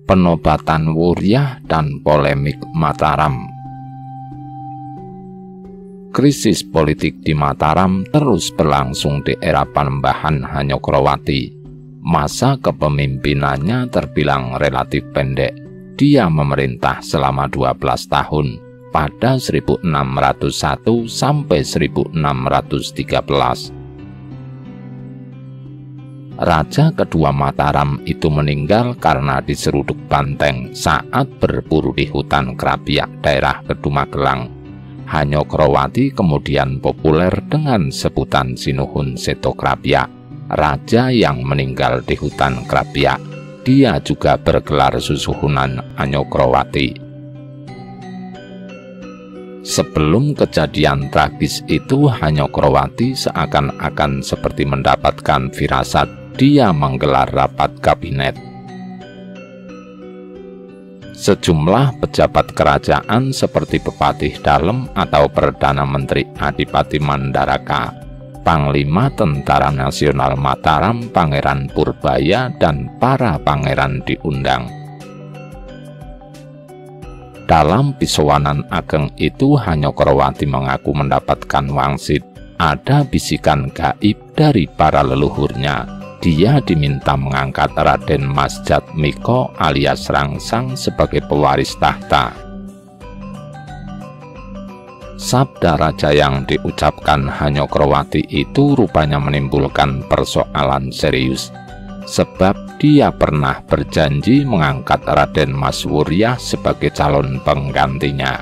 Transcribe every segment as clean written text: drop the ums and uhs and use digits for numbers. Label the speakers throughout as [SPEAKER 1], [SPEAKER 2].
[SPEAKER 1] penobatan Wuryah dan polemik Mataram. Krisis politik di Mataram terus berlangsung di era Panembahan Hanyokroowati. Masa kepemimpinannya terbilang relatif pendek. Dia memerintah selama 12 tahun pada 1601 sampai 1613. Raja kedua Mataram itu meninggal karena diseruduk banteng saat berburu di hutan Krapiak daerah Kedumagelang. Hanyokroowati kemudian populer dengan sebutan Sinuhun Seto Krapiak, raja yang meninggal di hutan Krapiak. Dia juga bergelar Susuhunan Hanyokroowati. Sebelum kejadian tragis itu, Hanyokroowati seakan-akan seperti mendapatkan firasat. Dia menggelar rapat kabinet. Sejumlah pejabat kerajaan seperti Bupati Dalem atau Perdana Menteri Adipati Mandaraka, Panglima Tentara Nasional Mataram Pangeran Purbaya, dan para pangeran diundang. Dalam bisowanan ageng itu, Hanyokroowati mengaku mendapatkan wangsit. Ada bisikan gaib dari para leluhurnya. Dia diminta mengangkat Raden Mas Jatmiko alias Rangsang sebagai pewaris tahta. Sabda raja yang diucapkan Hanyokroowati itu rupanya menimbulkan persoalan serius, sebab dia pernah berjanji mengangkat Raden Mas Wuryah sebagai calon penggantinya.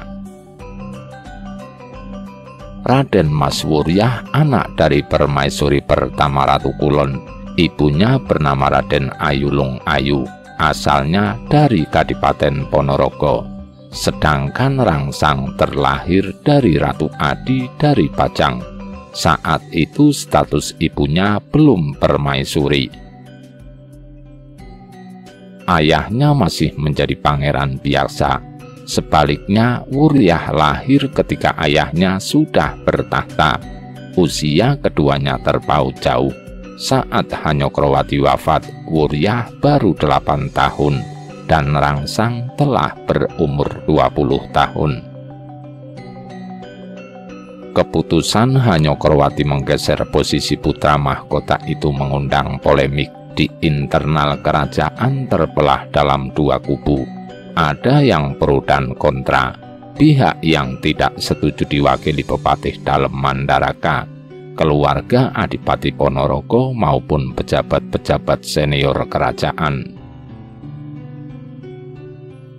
[SPEAKER 1] Raden Mas Wuryah anak dari permaisuri pertama Ratu Kulon. Ibunya bernama Raden Ayulung Ayu, asalnya dari Kadipaten Ponorogo. Sedangkan Rangsang terlahir dari Ratu Adi dari Pajang. Saat itu status ibunya belum permaisuri. Ayahnya masih menjadi pangeran biasa. Sebaliknya, Wuryah lahir ketika ayahnya sudah bertahta. Usia keduanya terpaut jauh. Saat Hanyokroowati wafat, Wuryah baru 8 tahun dan Rangsang telah berumur 20 tahun. Keputusan Hanyokroowati menggeser posisi putra mahkota itu mengundang polemik. Di internal kerajaan terbelah dalam dua kubu. Ada yang pro dan kontra. Pihak yang tidak setuju diwakili Bupati Dalem Mandaraka, keluarga Adipati Ponorogo maupun pejabat-pejabat senior kerajaan.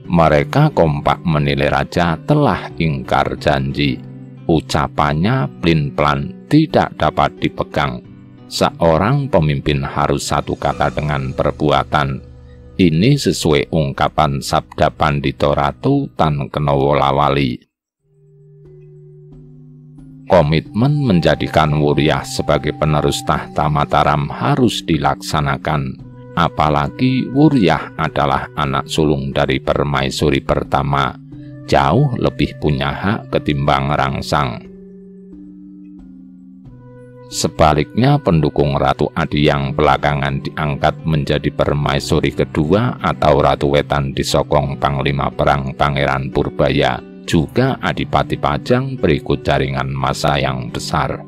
[SPEAKER 1] Mereka kompak menilai raja telah ingkar janji. Ucapannya plin-plan tidak dapat dipegang. Seorang pemimpin harus satu kata dengan perbuatan. Ini sesuai ungkapan Sabda Pandito Ratu Tan Kenowolawali. Komitmen menjadikan Wuryah sebagai penerus tahta Mataram harus dilaksanakan. Apalagi Wuryah adalah anak sulung dari permaisuri pertama, jauh lebih punya hak ketimbang Rangsang. Sebaliknya, pendukung Ratu Adi yang belakangan diangkat menjadi permaisuri kedua atau Ratu Wetan disokong Panglima Perang Pangeran Purbaya, juga Adipati Pajang berikut jaringan massa yang besar.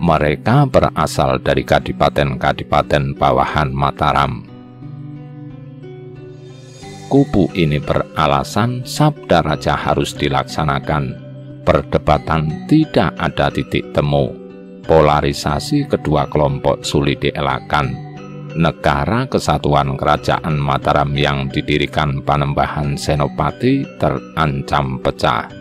[SPEAKER 1] Mereka berasal dari kadipaten-kadipaten bawahan Mataram. Kubu ini beralasan sabda raja harus dilaksanakan. Perdebatan tidak ada titik temu. Polarisasi kedua kelompok sulit dielakkan. Negara Kesatuan Kerajaan Mataram yang didirikan Panembahan Senopati terancam pecah.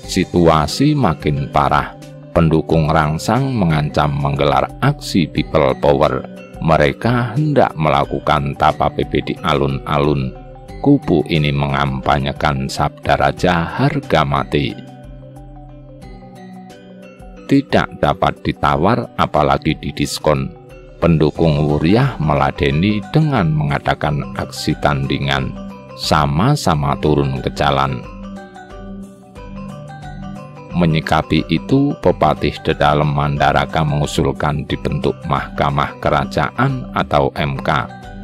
[SPEAKER 1] Situasi makin parah. Pendukung Rangsang mengancam menggelar aksi people power. Mereka hendak melakukan tapa PP di alun-alun. Kubu ini mengampanyekan sabda raja harga mati. Tidak dapat ditawar apalagi didiskon. Pendukung Wuryah meladeni dengan mengadakan aksi tandingan. Sama-sama turun ke jalan. Menyikapi itu, Pepatih Dedalem Mandaraka mengusulkan dibentuk Mahkamah Kerajaan atau MK.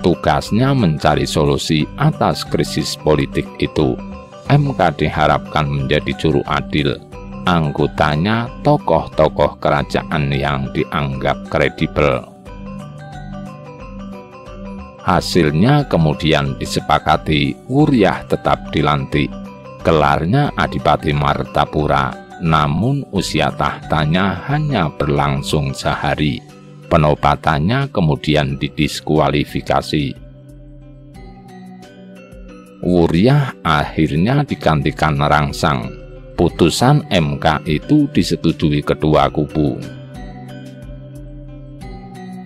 [SPEAKER 1] Tugasnya mencari solusi atas krisis politik itu. MK diharapkan menjadi juru adil. Anggotanya tokoh-tokoh kerajaan yang dianggap kredibel. Hasilnya kemudian disepakati Wuryah tetap dilantik. Gelarnya Adipati Martapura, namun usia tahtanya hanya berlangsung sehari. Penobatannya kemudian didiskualifikasi. Wuryah akhirnya digantikan Rangsang. Putusan MK itu disetujui kedua kubu.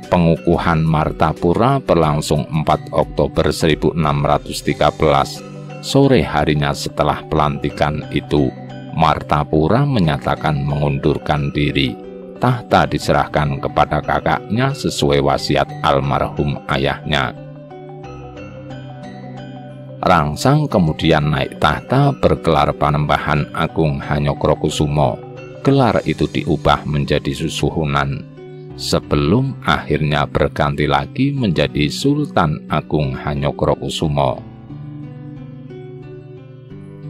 [SPEAKER 1] Pengukuhan Martapura berlangsung 4 Oktober 1613. Sore harinya setelah pelantikan itu, Martapura menyatakan mengundurkan diri. Tahta diserahkan kepada kakaknya sesuai wasiat almarhum ayahnya. Rangsang kemudian naik tahta bergelar Panembahan Agung Hanyokrokusumo. Gelar itu diubah menjadi Susuhunan, sebelum akhirnya berganti lagi menjadi Sultan Agung Hanyokrokusumo.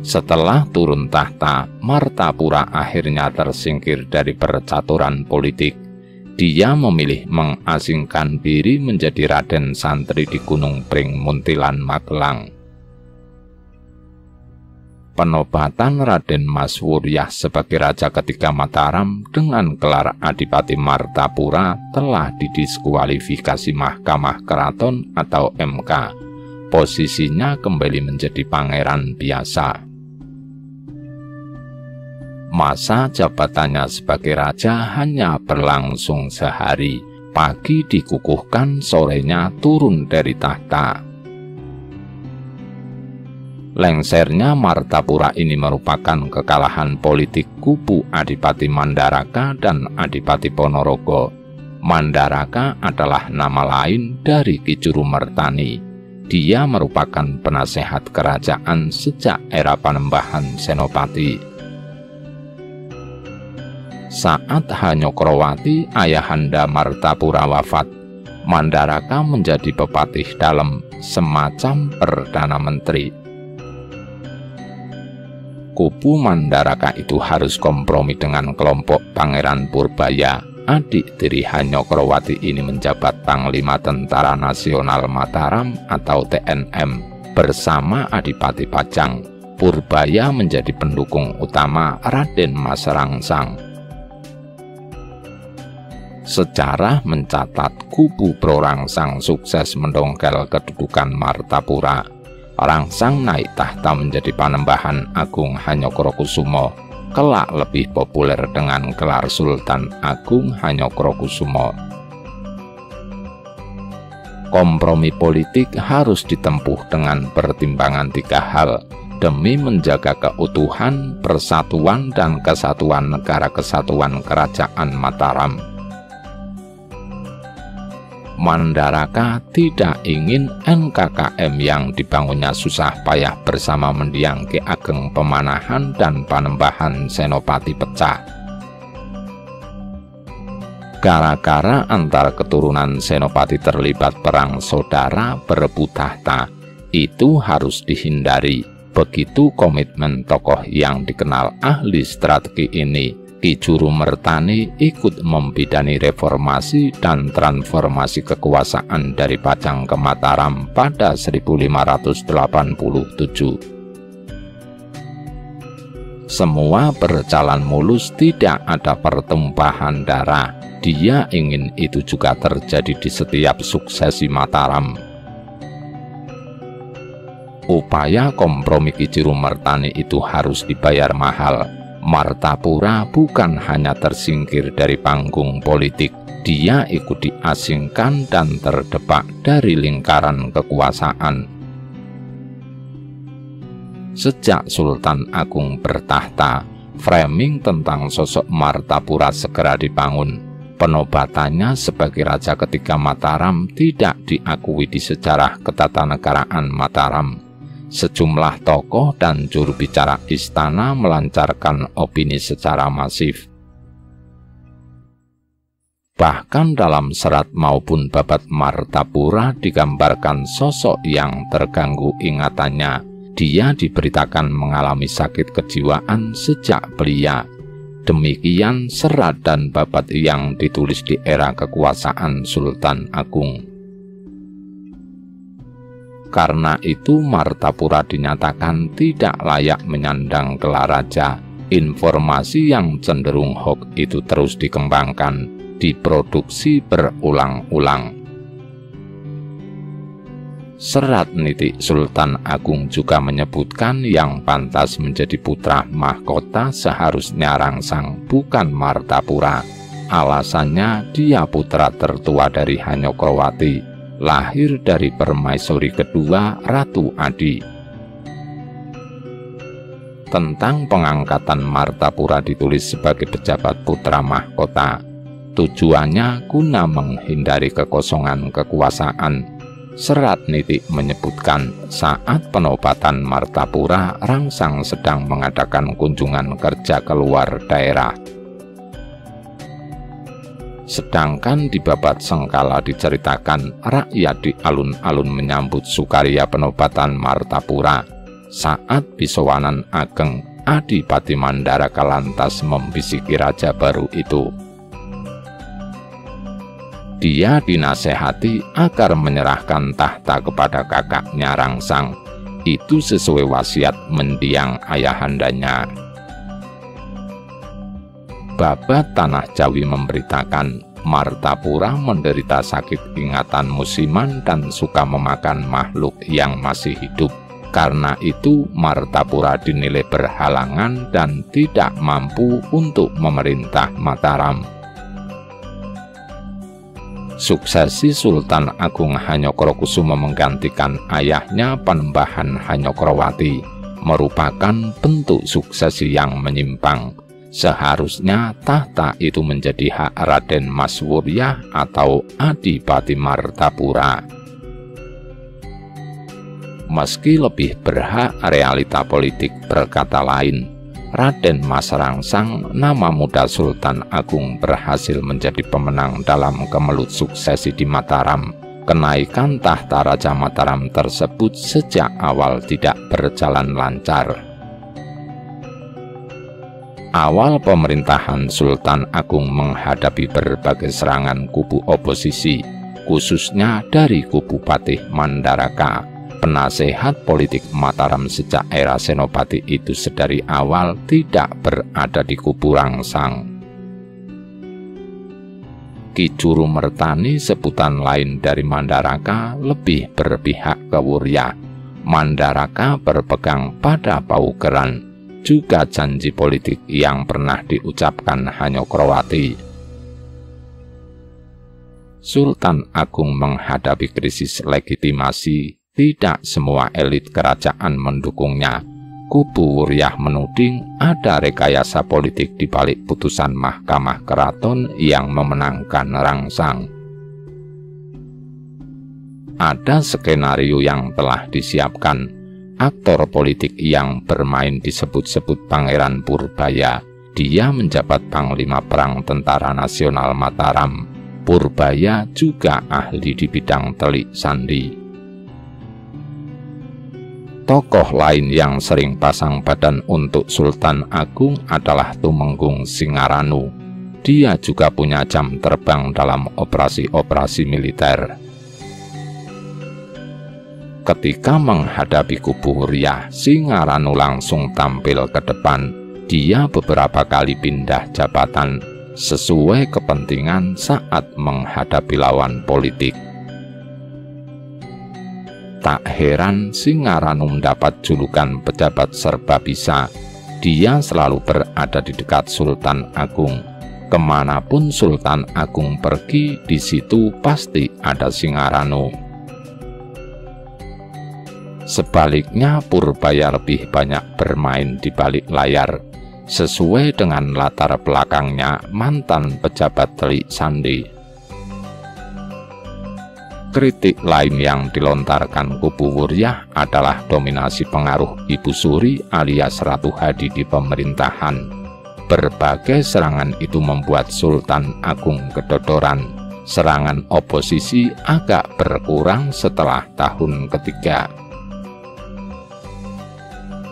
[SPEAKER 1] Setelah turun tahta, Martapura akhirnya tersingkir dari percaturan politik. Dia memilih mengasingkan diri menjadi Raden Santri di Gunung Pring, Muntilan, Magelang. Penobatan Raden Mas Wuryah sebagai Raja ketiga Mataram dengan gelar Adipati Martapura telah didiskualifikasi Mahkamah Keraton atau MK. Posisinya kembali menjadi pangeran biasa. Masa jabatannya sebagai raja hanya berlangsung sehari. Pagi dikukuhkan, sorenya turun dari tahta. Lengsernya Martapura ini merupakan kekalahan politik kubu Adipati Mandaraka dan Adipati Ponorogo. Mandaraka adalah nama lain dari Ki Jurumertani. Dia merupakan penasehat kerajaan sejak era Panembahan Senopati. Saat Hanyokrowati, ayahanda Martapura wafat, Mandaraka menjadi Pepatih Dalem, semacam Perdana Menteri. Kubu Mandaraka itu harus kompromi dengan kelompok Pangeran Purbaya. Adik tiri Hanyokrowati ini menjabat Panglima Tentara Nasional Mataram atau TNM bersama Adipati Pajang. Purbaya menjadi pendukung utama Raden Mas Rangsang. Sejarah mencatat kubu pro Rangsang sukses mendongkel kedudukan Martapura. Rangsang naik tahta menjadi Panembahan Agung Hanyokrokusumo, kelak lebih populer dengan gelar Sultan Agung Hanyokrokusumo. Kompromi politik harus ditempuh dengan pertimbangan 3 hal demi menjaga keutuhan, persatuan, dan kesatuan Negara Kesatuan Kerajaan Mataram. Mandaraka tidak ingin NKKM yang dibangunnya susah payah bersama mendiang Ki Ageng Pemanahan dan Panembahan Senopati pecah. Gara-gara antar keturunan Senopati terlibat perang saudara berebut tahta, itu harus dihindari. Begitu komitmen tokoh yang dikenal ahli strategi ini. Ki Jurumertani ikut membidani reformasi dan transformasi kekuasaan dari Pajang ke Mataram pada 1587. Semua berjalan mulus, tidak ada pertumpahan darah. Dia ingin itu juga terjadi di setiap suksesi Mataram. Upaya kompromi Ki Jurumertani itu harus dibayar mahal. Martapura bukan hanya tersingkir dari panggung politik, dia ikut diasingkan dan terdepak dari lingkaran kekuasaan. Sejak Sultan Agung bertahta, framing tentang sosok Martapura segera dibangun. Penobatannya sebagai Raja ketiga Mataram tidak diakui di sejarah ketatanegaraan Mataram. Sejumlah tokoh dan juru bicara istana melancarkan opini secara masif. Bahkan dalam serat maupun babat Martapura digambarkan sosok yang terganggu ingatannya. Dia diberitakan mengalami sakit kejiwaan sejak belia. Demikian serat dan babat yang ditulis di era kekuasaan Sultan Agung. Karena itu Martapura dinyatakan tidak layak menyandang gelar raja. Informasi yang cenderung hoax itu terus dikembangkan, diproduksi berulang-ulang. Serat Nitik Sultan Agung juga menyebutkan yang pantas menjadi putra mahkota seharusnya Rangsang, bukan Martapura. Alasannya dia putra tertua dari Hanyokrowati, lahir dari permaisuri kedua Ratu Adi. Tentang pengangkatan Martapura ditulis sebagai pejabat putra mahkota. Tujuannya guna menghindari kekosongan kekuasaan. Serat Nitik menyebutkan saat penobatan Martapura, Rangsang sedang mengadakan kunjungan kerja keluar daerah. Sedangkan di babat Sengkala diceritakan rakyat di alun-alun menyambut sukaria penobatan Martapura. Saat Bisowanan Ageng, Adipati Mandaraka lantas membisiki raja baru itu. Dia dinasehati agar menyerahkan tahta kepada kakaknya Rangsang. Itu sesuai wasiat mendiang ayahandanya. Babat Tanah Jawi memberitakan Martapura menderita sakit ingatan musiman dan suka memakan makhluk yang masih hidup. Karena itu Martapura dinilai berhalangan dan tidak mampu untuk memerintah Mataram. Suksesi Sultan Agung Hanyokrokusumo menggantikan ayahnya Panembahan Hanyokrowati merupakan bentuk suksesi yang menyimpang. Seharusnya tahta itu menjadi hak Raden Maswuryah atau Adipati Martapura. Meski lebih berhak, realita politik berkata lain. Raden Mas Rangsang, nama muda Sultan Agung, berhasil menjadi pemenang dalam kemelut suksesi di Mataram. Kenaikan tahta Raja Mataram tersebut sejak awal tidak berjalan lancar. Awal pemerintahan Sultan Agung menghadapi berbagai serangan kubu oposisi, khususnya dari kubu Patih Mandaraka. Penasehat politik Mataram sejak era Senopati itu sedari awal tidak berada di kubu Rangsang. Ki Juru Mertani, sebutan lain dari Mandaraka, lebih berpihak ke Wurya. Mandaraka berpegang pada paugeran, juga janji politik yang pernah diucapkan Hanyokrowati. Sultan Agung menghadapi krisis legitimasi. Tidak semua elit kerajaan mendukungnya. Kubu Wuryah menuding ada rekayasa politik di balik putusan Mahkamah Keraton yang memenangkan Rangsang. Ada skenario yang telah disiapkan. Aktor politik yang bermain disebut-sebut Pangeran Purbaya. Dia menjabat Panglima Perang Tentara Nasional Mataram. Purbaya juga ahli di bidang telik sandi. Tokoh lain yang sering pasang badan untuk Sultan Agung adalah Tumenggung Singaranu. Dia juga punya jam terbang dalam operasi-operasi militer. Ketika menghadapi kubu Wuryah, Singaranu langsung tampil ke depan. Dia beberapa kali pindah jabatan sesuai kepentingan saat menghadapi lawan politik. Tak heran Singaranu mendapat julukan pejabat serba bisa. Dia selalu berada di dekat Sultan Agung. Kemanapun Sultan Agung pergi, di situ pasti ada Singaranu. Sebaliknya Purbaya lebih banyak bermain di balik layar, sesuai dengan latar belakangnya mantan pejabat telik sandi. Kritik lain yang dilontarkan kubu Wuryah adalah dominasi pengaruh Ibu Suri alias Ratu Hadi di pemerintahan. Berbagai serangan itu membuat Sultan Agung kedodoran. Serangan oposisi agak berkurang setelah tahun ketiga.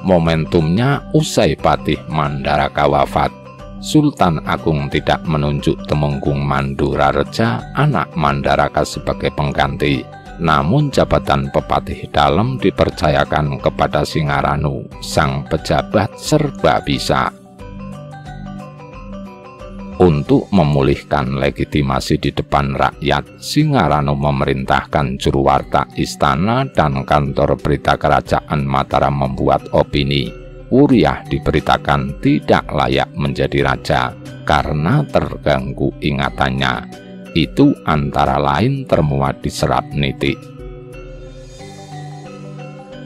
[SPEAKER 1] Momentumnya usai Patih Mandaraka wafat, Sultan Agung tidak menunjuk Temenggung Mandurareja, anak Mandaraka, sebagai pengganti. Namun jabatan Pepatih Dalem dipercayakan kepada Singaranu, sang pejabat serba bisa. Untuk memulihkan legitimasi di depan rakyat, Singaranu memerintahkan juru warta istana dan kantor berita kerajaan Mataram membuat opini. Wuryah diberitakan tidak layak menjadi raja karena terganggu ingatannya. Itu antara lain termuat di Serat Niti.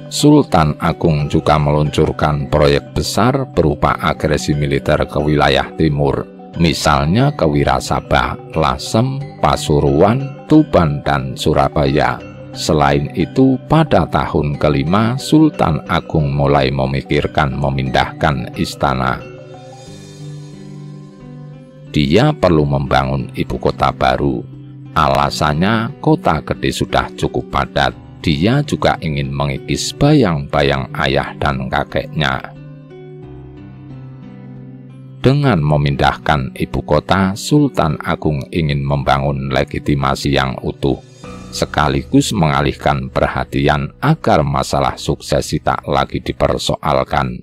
[SPEAKER 1] Sultan Agung juga meluncurkan proyek besar berupa agresi militer ke wilayah timur, misalnya ke Wirasabah, Lasem, Pasuruan, Tuban, dan Surabaya. Selain itu, pada tahun kelima, Sultan Agung mulai memikirkan memindahkan istana. Dia perlu membangun ibu kota baru. Alasannya, kota gede sudah cukup padat. Dia juga ingin mengikis bayang-bayang ayah dan kakeknya. Dengan memindahkan ibu kota, Sultan Agung ingin membangun legitimasi yang utuh, sekaligus mengalihkan perhatian agar masalah suksesi tak lagi dipersoalkan.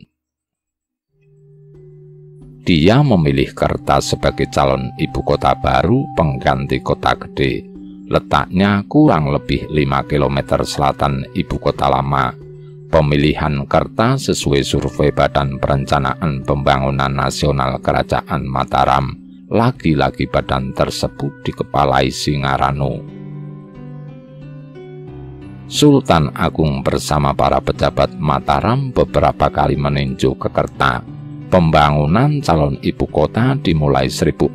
[SPEAKER 1] Dia memilih Kerta sebagai calon ibu kota baru pengganti kota gede. Letaknya kurang lebih 5 km selatan ibu kota lama. Pemilihan Kerta sesuai survei Badan Perencanaan Pembangunan Nasional Kerajaan Mataram. Lagi-lagi badan tersebut dikepalai Singaranu. Sultan Agung bersama para pejabat Mataram beberapa kali meninjau ke Kerta. Pembangunan calon ibu kota dimulai 1618.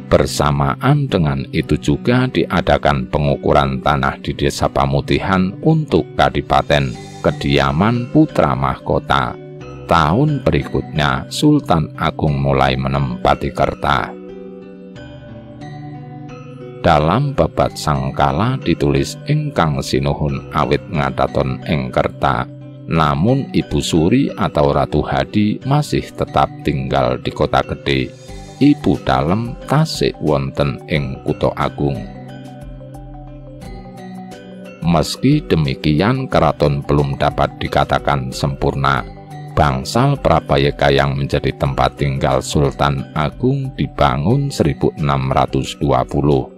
[SPEAKER 1] Bersamaan dengan itu juga diadakan pengukuran tanah di Desa Pamutihan untuk Kadipaten kediaman putra mahkota. Tahun berikutnya Sultan Agung mulai menempati Kerta. Dalam babat sangkala ditulis ingkang sinuhun awit ngadaton ing Kerta, namun Ibu Suri atau Ratu Hadi masih tetap tinggal di kota gede. Ibu Dalem tasih wonten ing Kutha Agung. Meski demikian, keraton belum dapat dikatakan sempurna. Bangsal Prapayeka yang menjadi tempat tinggal Sultan Agung dibangun 1620.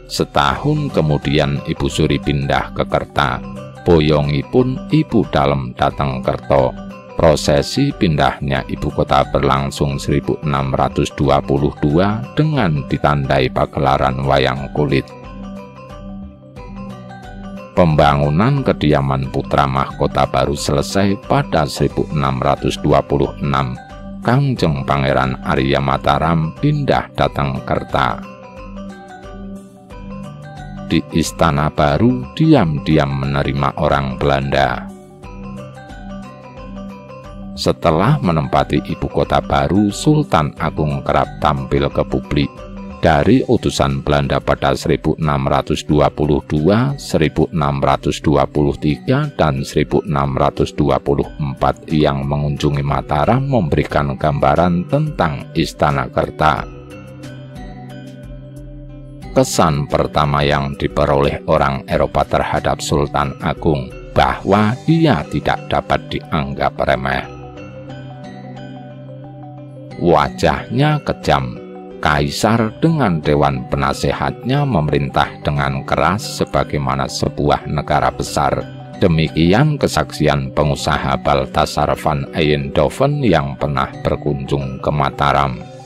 [SPEAKER 1] Setahun kemudian Ibu Suri pindah ke Kerta. Boyongipun Ibu Dalem datang Kerto. Prosesi pindahnya ibu kota berlangsung 1622 dengan ditandai pagelaran wayang kulit. Pembangunan kediaman putra mahkota baru selesai pada 1626. Kangjeng Pangeran Arya Mataram pindah datang Kerta. Di istana baru diam-diam menerima orang Belanda. Setelah menempati ibu kota baru, Sultan Agung kerap tampil ke publik. Dari utusan Belanda pada 1622, 1623, dan 1624 yang mengunjungi Mataram memberikan gambaran tentang Istana Kerta. Kesan pertama yang diperoleh orang Eropa terhadap Sultan Agung bahwa dia tidak dapat dianggap remeh. Wajahnya kejam. Kaisar dengan dewan penasehatnya memerintah dengan keras sebagaimana sebuah negara besar. Demikian kesaksian pengusaha Balthasar van Eindhoven yang pernah berkunjung ke Mataram.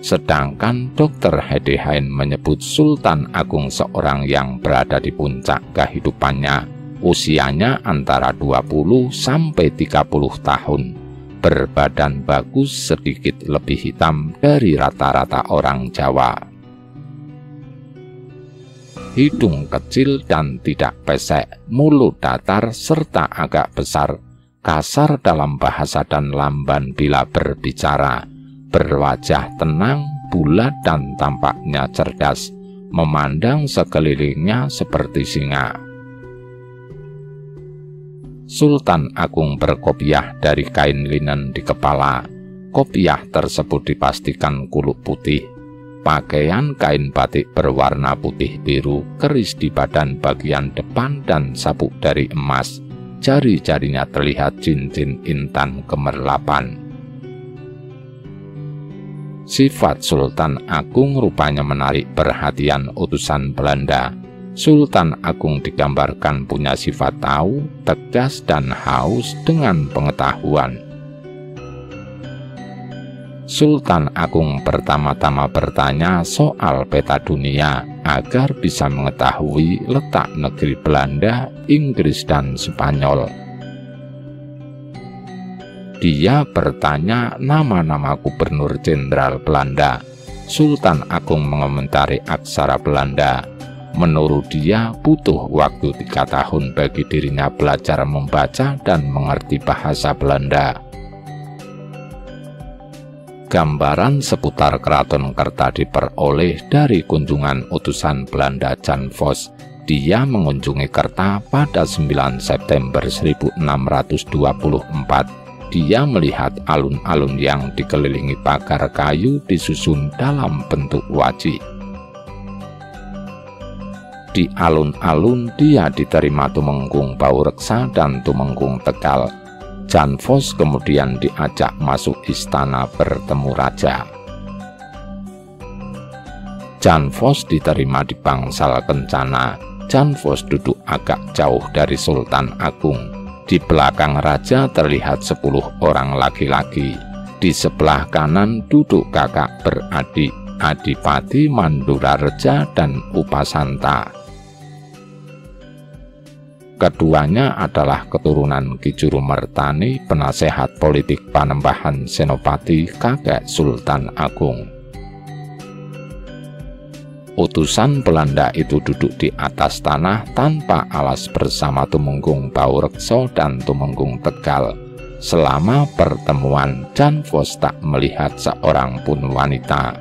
[SPEAKER 1] Sedangkan Dr. Hedehain menyebut Sultan Agung seorang yang berada di puncak kehidupannya. Usianya antara 20 sampai 30 tahun. berbadan bagus, sedikit lebih hitam dari rata-rata orang Jawa. Hidung kecil dan tidak pesek, mulut datar serta agak besar, kasar dalam bahasa dan lamban bila berbicara, berwajah tenang, bulat dan tampaknya cerdas, memandang sekelilingnya seperti singa. Sultan Agung berkopiah dari kain linen di kepala. Kopiah tersebut dipastikan kuluk putih. Pakaian kain batik berwarna putih biru, keris di badan bagian depan dan sabuk dari emas. Jari-jarinya terlihat cincin intan kemerlapan. Sifat Sultan Agung rupanya menarik perhatian utusan Belanda. Sultan Agung digambarkan punya sifat tahu, tegas, dan haus dengan pengetahuan. Sultan Agung pertama-tama bertanya soal peta dunia agar bisa mengetahui letak negeri Belanda, Inggris, dan Spanyol. Dia bertanya nama-nama gubernur jenderal Belanda. Sultan Agung mengomentari aksara Belanda. Menurut dia, butuh waktu 3 tahun bagi dirinya belajar membaca dan mengerti bahasa Belanda. Gambaran seputar Keraton Kerta diperoleh dari kunjungan utusan Belanda Jan Vos. Dia mengunjungi Kerta pada 9 September 1624. Dia melihat alun-alun yang dikelilingi pagar kayu disusun dalam bentuk wajik. Di alun-alun dia diterima Tumenggung Baureksa dan Tumenggung Tegal. Jan Vos kemudian diajak masuk istana bertemu raja. Jan Vos diterima di bangsal kencana. Jan Vos duduk agak jauh dari Sultan Agung. Di belakang raja terlihat 10 orang laki-laki. Di sebelah kanan duduk kakak beradik, Adipati Mandurareja dan Upasanta. Keduanya adalah keturunan Ki Jurumertani, penasehat politik Panembahan Senopati, kakek Sultan Agung. Utusan Belanda itu duduk di atas tanah tanpa alas bersama Tumenggung Baureksa dan Tumenggung Tegal. Selama pertemuan, Jan Vos tak melihat seorang pun wanita.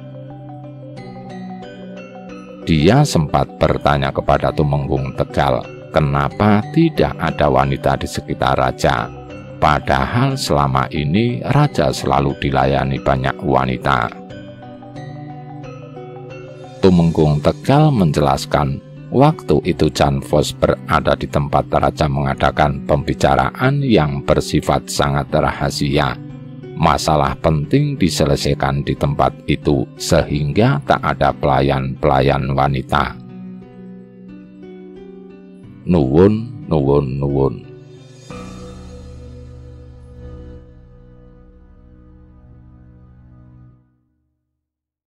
[SPEAKER 1] Dia sempat bertanya kepada Tumenggung Tegal, kenapa tidak ada wanita di sekitar raja? Padahal selama ini raja selalu dilayani banyak wanita. Tumenggung Tegal menjelaskan, waktu itu Jan Vos berada di tempat raja mengadakan pembicaraan yang bersifat sangat rahasia. Masalah penting diselesaikan di tempat itu sehingga tak ada pelayan-pelayan wanita. Nuwun, nuwun, nuwun.